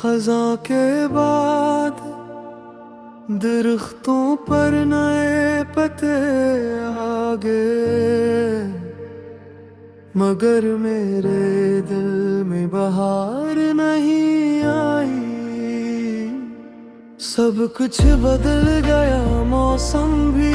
खज़ां के बाद दरख्तों पर नए पत्ते आ गए, मगर मेरे दिल में बहार नहीं आई। सब कुछ बदल गया, मौसम भी,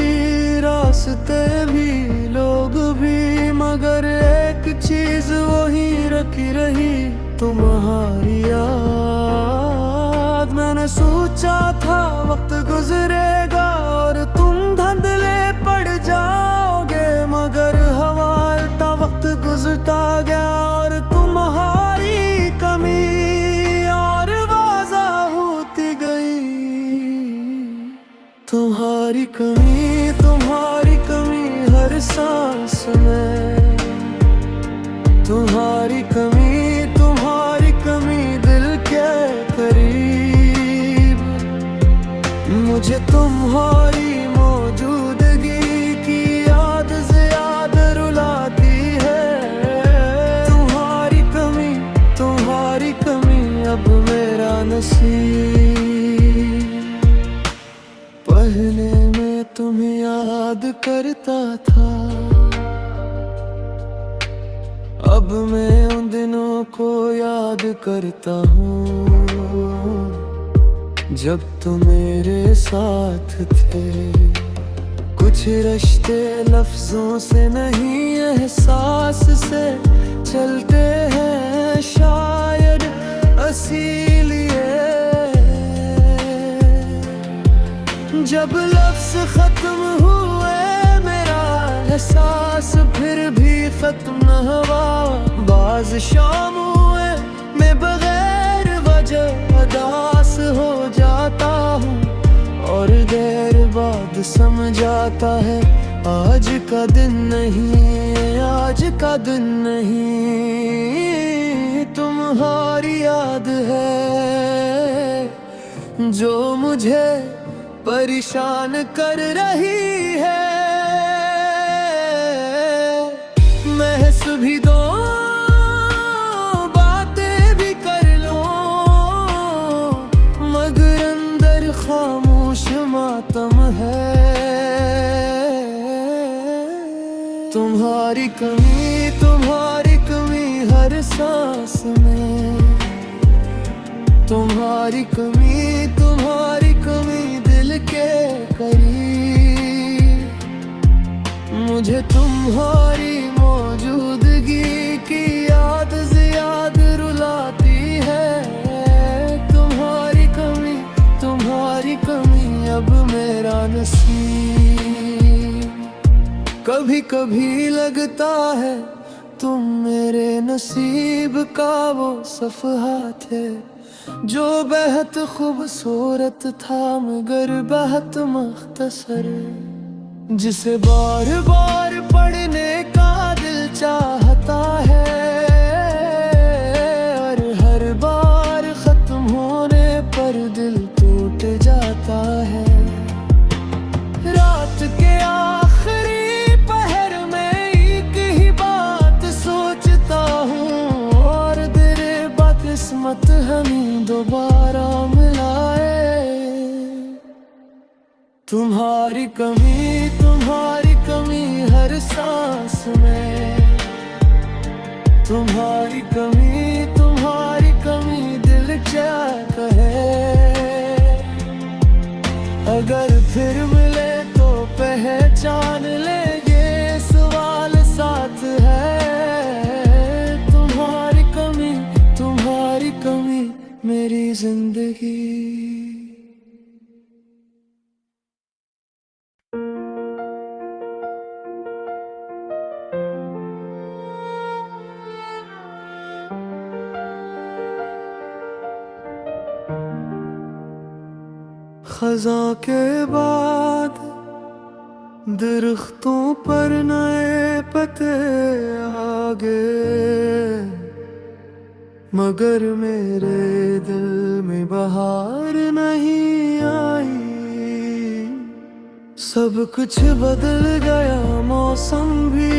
रास्ते भी, लोग भी, मगर एक चीज वही रखी रही, तुम्हारी याद। मैंने सोचा था वक्त गुजरेगा और तुम धुंधले पड़ जाओगे, मगर हवालता वक्त गुजरता गया और तुम्हारी कमी और वाज़ा होती गई। तुम्हारी कमी हर सांस में, तुम्हारी कमी दिल के करीब। मुझे तुम्हारी मौजूदगी की याद से याद रुलाती है। तुम्हारी कमी अब मेरा नसीब। पहले मैं तुम्हें याद करता था, अब मैं उन दिनों को याद करता हूँ जब तुम मेरे साथ थे। कुछ रिश्ते लफ्जों से नहीं एहसास से चलते हैं, शायद इसीलिए जब लफ्ज खत्म हुए मेरा एहसास फिर भी खत्म न हुआ। बाज शाम हुए मैं बगैर वजह उदास हो जाता हूँ और देर बाद समझ आता है आज का दिन नहीं, आज का दिन नहीं। तुम्हारी याद है जो मुझे परेशान कर रही है। महस भी दो, बातें भी कर लो, मगर अंदर खामोश मातम है। तुम्हारी कमी हर सांस में, तुम्हारी कमी दिल के करीब। मुझे तुम्हारी मौजूदगी की याद से याद रुलाती है। तुम्हारी कमी अब मेरा नसीब। कभी कभी लगता है तुम मेरे नसीब का वो सफ़हा थे जो बेहद खूबसूरत था मगर बहुत मुख्तसर, जिसे बार बार पढ़ने का दिल चाहता है और हर बार खत्म होने पर दिल टूट जाता है। रात के आखिरी पहर में एक ही बात सोचता हूँ और तेरे बदकिस्मत हमें दोबारा मिलाए। तुम्हारी कमी हर सांस में, तुम्हारी कमी दिल क्या कहे। अगर फिर मिले तो पहचान ले ये सवाल साथ है। तुम्हारी कमी मेरी जिंदगी। खज़ां के बाद दरख्तों पर नए पत्ते आ गए, मगर मेरे दिल में बहार नहीं आई। सब कुछ बदल गया, मौसम भी,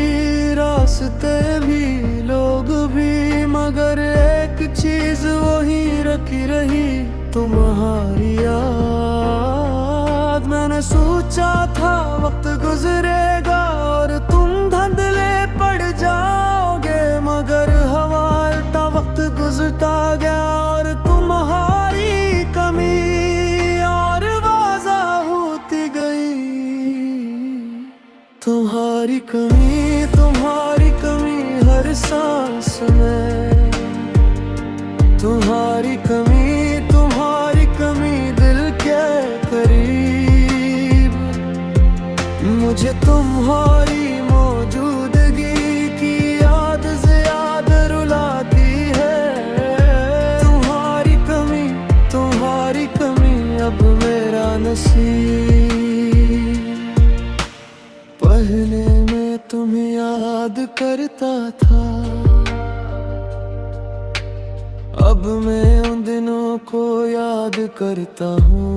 रास्ते भी, लोग भी, मगर एक चीज वही रखी रही, तुम्हारी याद। मैंने सोचा था वक्त गुजरेगा और तुम धंधले पड़ जाओगे, मगर हवा उल्टा वक्त गुजरता गया और तुम्हारी कमी और वाज़ा होती गई। तुम्हारी कमी हर सांस में, तुम्हारी कमी दिल के करीब। मुझे तुम्हारी मौजूदगी की याद से याद रुलाती है। तुम्हारी कमी अब मेरा नसीब। पहले मैं तुम्हें याद करता था, अब मैं उन दिनों को याद करता हूँ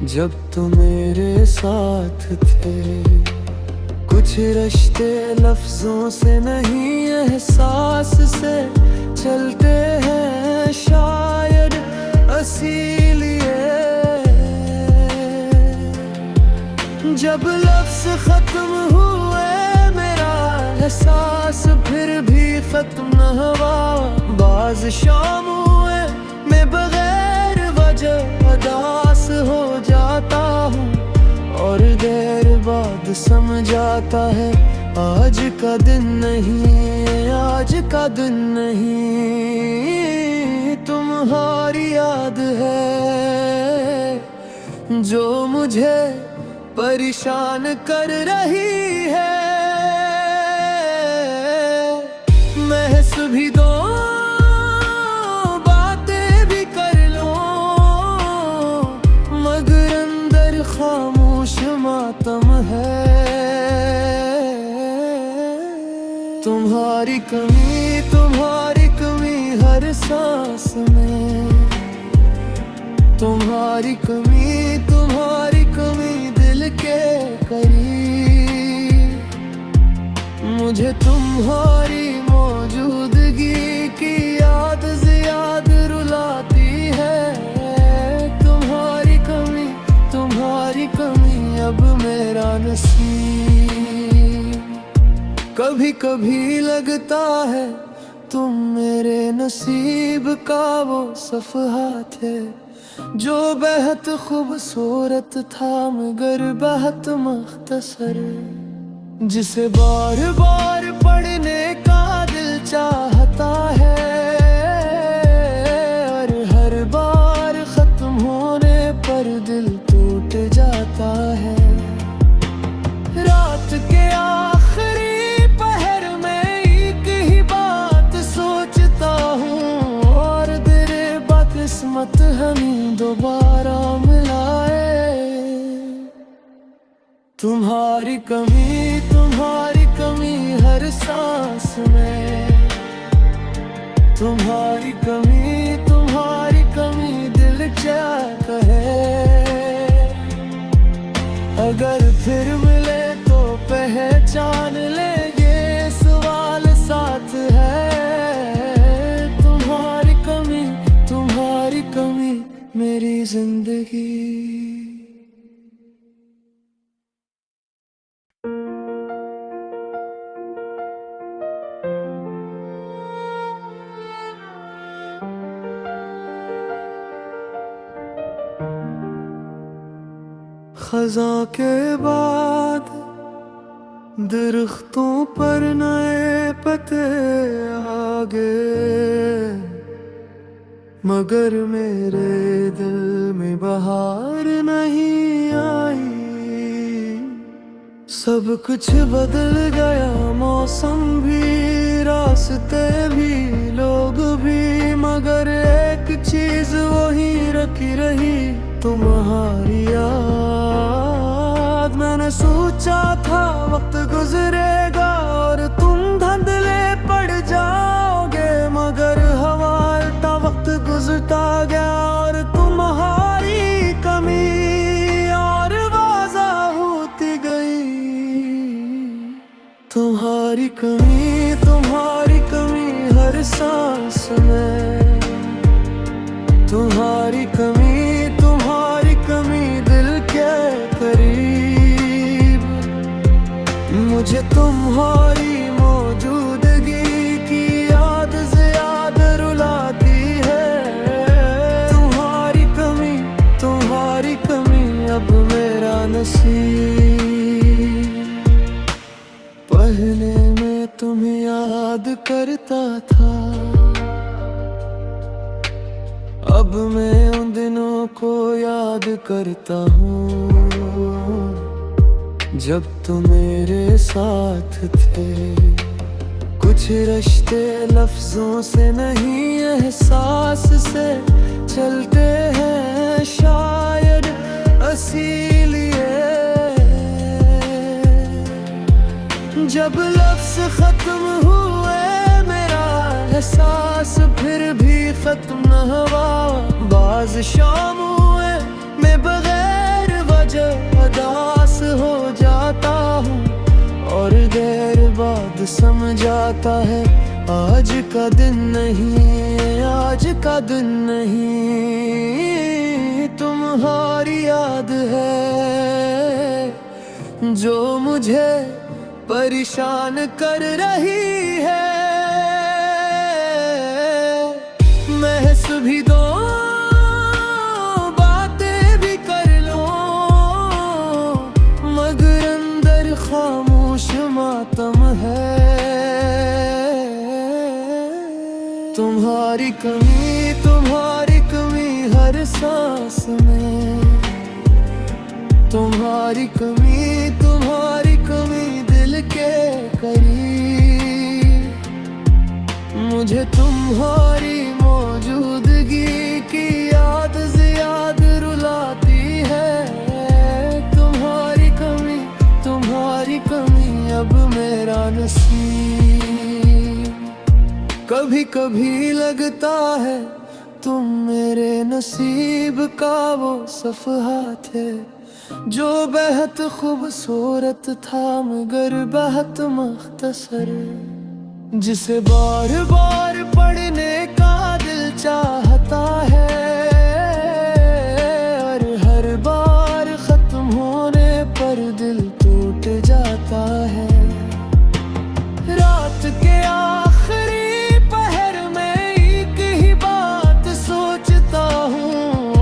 जब तुम मेरे साथ थे। कुछ रिश्ते लफ्जों से नहीं एहसास से चलते हैं, शायद इसीलिए जब लफ्ज खत्म हुए मेरा एहसास फिर भी खत्म न हुआ। बाज शाम हुए मैं बगैर वजह उदास हो जाता हूँ और देर बाद समझाता है आज का दिन नहीं। तुम्हारी याद है जो मुझे परेशान कर रही है। महस भी दो बातें भी कर लो, मगर अंदर खामोश मातम है। तुम्हारी कमी हर सांस में, तुम्हारी कमी दिल के करीब। मुझे तुम्हारी मौजूदगी की याद से याद रुलाती है। तुम्हारी कमी अब मेरा नसीब। कभी कभी लगता है तुम मेरे नसीब का वो सफ़हा थे जो बेहद खूबसूरत था मगर बहुत मुख्तसर, जिसे बार बार पढ़ने का दिल चाहता है और हर बार खत्म होने पर दिल टूट जाता है। रात के आखिरी पहर में एक ही बात सोचता हूँ और तेरे बदकिस्मत हमें दोबारा मिलाए। तुम्हारी कमी हर सांस में, तुम्हारी कमी दिल क्या कहे। अगर फिर मिले तो पहचान लेंगे सवाल साथ है। तुम्हारी कमी मेरी जिंदगी। खज़ां के बाद दरख्तों पर नए पत्ते आ गए, मगर मेरे दिल में बहार नहीं आई। सब कुछ बदल गया, मौसम भी, रास्ते भी, लोग भी, मगर एक चीज वही रखी रही, तुम्हारी याद। मैंने सोचा था वक्त गुजरेगा और तुम धंधले पड़ जाओगे, मगर हवा उल्टा वक्त गुजरता गया और तुम्हारी कमी और वाज़ा होती गई। तुम्हारी कमी तुम्हारी मौजूदगी की याद से याद रुलाती है। तुम्हारी कमी अब मेरा नसीब। पहले मैं तुम्हें याद करता था, अब मैं उन दिनों को याद करता हूँ जब तुम मेरे साथ थे। कुछ रिश्ते लफ्जों से नहीं एहसास से चलते हैं शायद इसीलिए। जब लफ्ज खत्म हुए मेरा एहसास फिर भी खत्म न हुआ। बाज शाम हुए मैं बगैर वजह उदास हो जाता हूँ और देर बाद समझ आता है आज का दिन नहीं, आज का दिन नहीं। तुम्हारी याद है जो मुझे परेशान कर रही है। महस भी दो बातें भी कर लो मगर अंदर खामोश मातम है। तुम्हारी कमी हर सांस में। तुम्हारी कमी दिल के करीब। मुझे तुम्हारी मौजूदगी की याद से याद रुलाती है। तुम्हारी कमी अब मेरा नसीब। कभी कभी लगता है तुम मेरे नसीब का वो सफ़हा थे जो बेहद खूबसूरत था मगर बेहद मख्तसर। जिसे बार बार पढ़ने का दिल चाहता है और हर बार खत्म होने पर दिल टूट जाता है। रात के आखिरी पहर में एक ही बात सोचता हूँ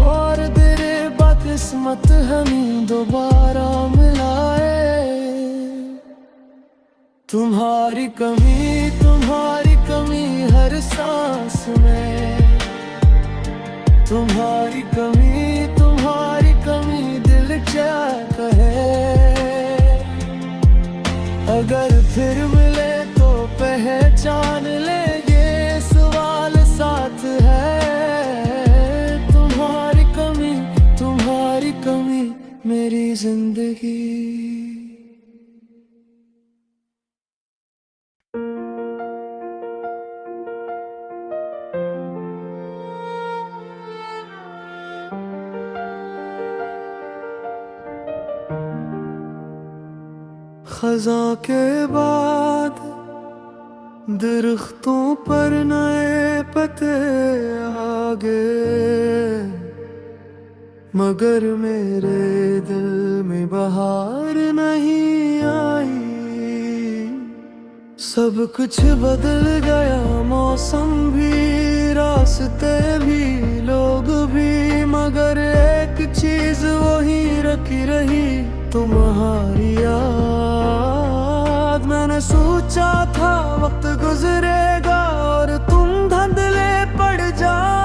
और तेरे बदकिस्मत हमें दोबारा मिलाए। तुम्हारी कमी हर सांस में। तुम्हारी कमी दिल क्या कहे। अगर फिर मिले तो पहचान लेंगे सवाल साथ है। तुम्हारी कमी मेरी जिंदगी। खज़ां के बाद दरख्तों पर नए पत्ते आ गए मगर मेरे दिल में बहार नहीं आई। सब कुछ बदल गया, मौसम भी, रास्ते भी, लोग भी, मगर एक चीज वही रखी रही, तुम्हारी याद। मैंने सोचा था वक्त गुजरेगा और तुम धुंधले पड़ जाओ